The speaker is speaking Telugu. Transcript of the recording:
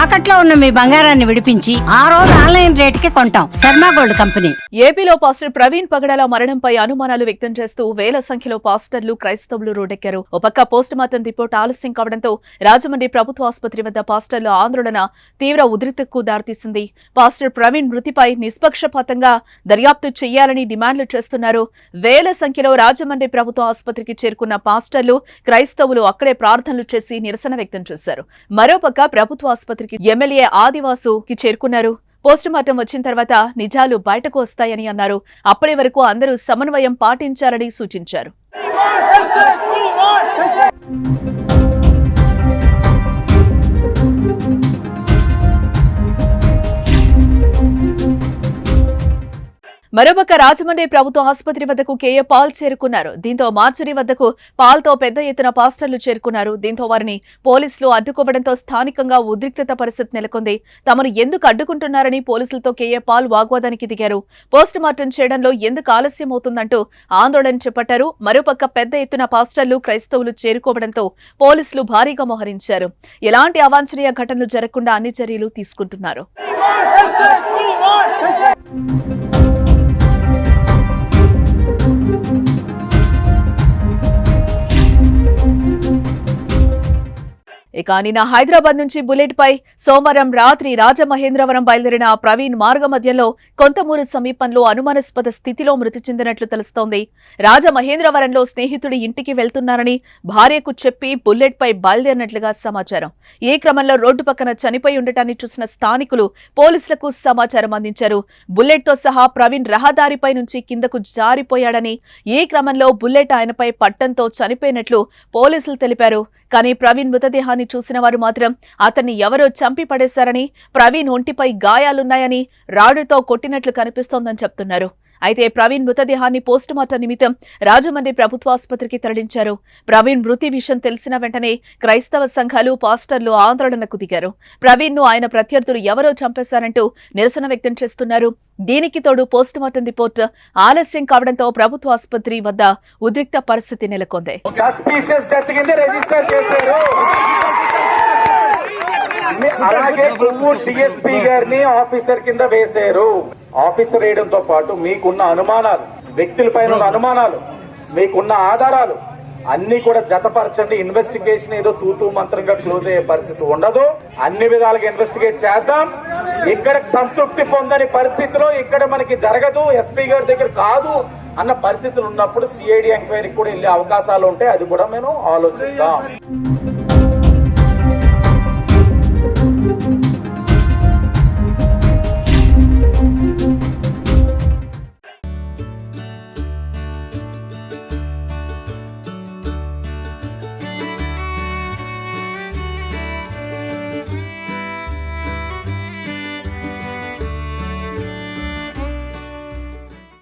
తాకట్లో ఉన్న మీ బంగారాన్ని విడిపించి ఆ రోజు ఆన్లైన్ రేటుకి కొంటాం. Sharma gold company. ఏపీలో పాస్టర్ ప్రవీణ్ పగడాల మరణంపై అనుమానాలు వ్యక్తం చేస్తూ వేల సంఖ్యలో పాస్టర్లు క్రైస్తవులు రోడ్డెక్కారు. ఓ పక్క పోస్టుమార్టం రిపోర్ట్ ఆలస్యం కావడంతో రాజమండ్రి ప్రభుత్వ ఆసుపత్రి వద్ద పాస్టర్ల ఆందోళన తీవ్ర ఉద్రిక్తతకు దారితీసింది. పాస్టర్ ప్రవీణ్ మృతిపై నిష్పక్షపాతంగా దర్యాప్తు చేయాలని డిమాండ్లు చేస్తున్నారు. వేల సంఖ్యలో రాజమండ్రి ప్రభుత్వ ఆసుపత్రికి చేరుకున్న పాస్టర్లు క్రైస్తవులు అక్కడే ప్రార్థనలు చేసి నిరసన వ్యక్తం చేశారు. మరోపక్క ప్రభుత్వ ఆసుపత్రికి ఎమ్మెల్యే ఆదివాసుకి చేరుకున్నారు. పోస్టుమార్టం వచ్చిన తర్వాత నిజాలు బయటకు వస్తాయని అన్నారు. అప్పటి వరకు అందరూ సమన్వయం పాటించాలని సూచించారు. మరోపక్క రాజమండ్రి ప్రభుత్వ ఆసుపత్రి వద్దకు కేఏ పాల్ చేరుకున్నారు. దీంతో మార్చురి వద్దకు పాల్తో పెద్ద ఎత్తున పాస్టర్లు చేరుకున్నారు. దీంతో వారిని పోలీసులు అడ్డుకోవడంతో స్థానికంగా ఉద్రిక్తత పరిస్థితి నెలకొంది. తమను ఎందుకు అడ్డుకుంటున్నారని పోలీసులతో కేఏ పాల్ వాగ్వాదానికి దిగారు. పోస్టుమార్టం చేయడంలో ఎందుకు ఆలస్యం అవుతుందంటూ ఆందోళన చేపట్టారు. మరోపక్క పెద్ద ఎత్తున పాస్టర్లు క్రైస్తవులు చేరుకోవడంతో పోలీసులు భారీగా మోహరించారు. ఎలాంటి అవాంఛనీయ ఘటనలు జరగకుండా అన్ని చర్యలు తీసుకుంటున్నారు. ఇక నిన్న హైదరాబాద్ నుంచి బుల్లెట్ పై సోమవారం రాత్రి రాజమహేంద్రవరం బయలుదేరిన ప్రవీణ్ మార్గ మధ్యంలో కొంతమూరు సమీపంలో అనుమానాస్పద స్థితిలో మృతి చెందినట్లు తెలుస్తోంది. రాజమహేంద్రవరంలో స్నేహితుడి ఇంటికి వెళ్తున్నారని భార్యకు చెప్పి బుల్లెట్ పై బయలుదేరినట్లుగా సమాచారం. ఈ క్రమంలో రోడ్డు పక్కన చనిపోయి ఉండటాన్ని చూసిన స్థానికులు పోలీసులకు సమాచారం అందించారు. బుల్లెట్ తో సహా ప్రవీణ్ రహదారిపై నుంచి కిందకు జారిపోయాడని, ఈ క్రమంలో బుల్లెట్ ఆయనపై పట్టంతో చనిపోయినట్లు పోలీసులు తెలిపారు. కానీ ప్రవీణ్ మృతదేహాన్ని చూసిన వారు మాత్రం అతన్ని ఎవరో చంపి పడేశారని, ప్రవీణ్ ఒంటిపై గాయాలున్నాయని, రాడుతో కొట్టినట్లు కనిపిస్తోందని చెప్తున్నారు. అయితే ప్రవీణ్ మృతదేహాన్ని పోస్టుమార్టం నిమిత్తం రాజమండ్రి ప్రభుత్వాసుపత్రికి తరలించారు. ప్రవీణ్ మృతి విషయం తెలిసిన వెంటనే క్రైస్తవ సంఘాలు, పాస్టర్లు ఆందోళనకు దిగారు. ప్రవీణ్ ను ఆయన ప్రత్యర్థులు ఎవరో చంపేశారంటూ నిరసన వ్యక్తం చేస్తున్నారు. దీనికి తోడు పోస్టుమార్టం రిపోర్ట్ ఆలస్యం కావడంతో ప్రభుత్వ ఆసుపత్రి వద్ద ఉద్రిక్త పరిస్థితి నెలకొంది. అలాగే కొవ్వూరు డిఎస్పీ గారిని ఆఫీసర్ కింద వేశారు. ఆఫీసర్ వేయడంతో పాటు మీకున్న అనుమానాలు, వ్యక్తులపైన ఉన్న అనుమానాలు, మీకున్న ఆధారాలు అన్ని కూడా జతపరచండి. ఇన్వెస్టిగేషన్ ఏదో తూతూ మంత్రంగా క్లోజ్ అయ్యే పరిస్థితి ఉండదు. అన్ని విధాలుగా ఇన్వెస్టిగేట్ చేద్దాం. ఇక్కడ సంతృప్తి పొందని పరిస్థితిలో ఇక్కడ మనకి జరగదు, ఎస్పీ గారి దగ్గర కాదు అన్న పరిస్థితులు ఉన్నప్పుడు సిఐడి ఎంక్వైరీకి కూడా వెళ్లే అవకాశాలు ఉంటాయి. అది కూడా మేము ఆలోచిస్తాం.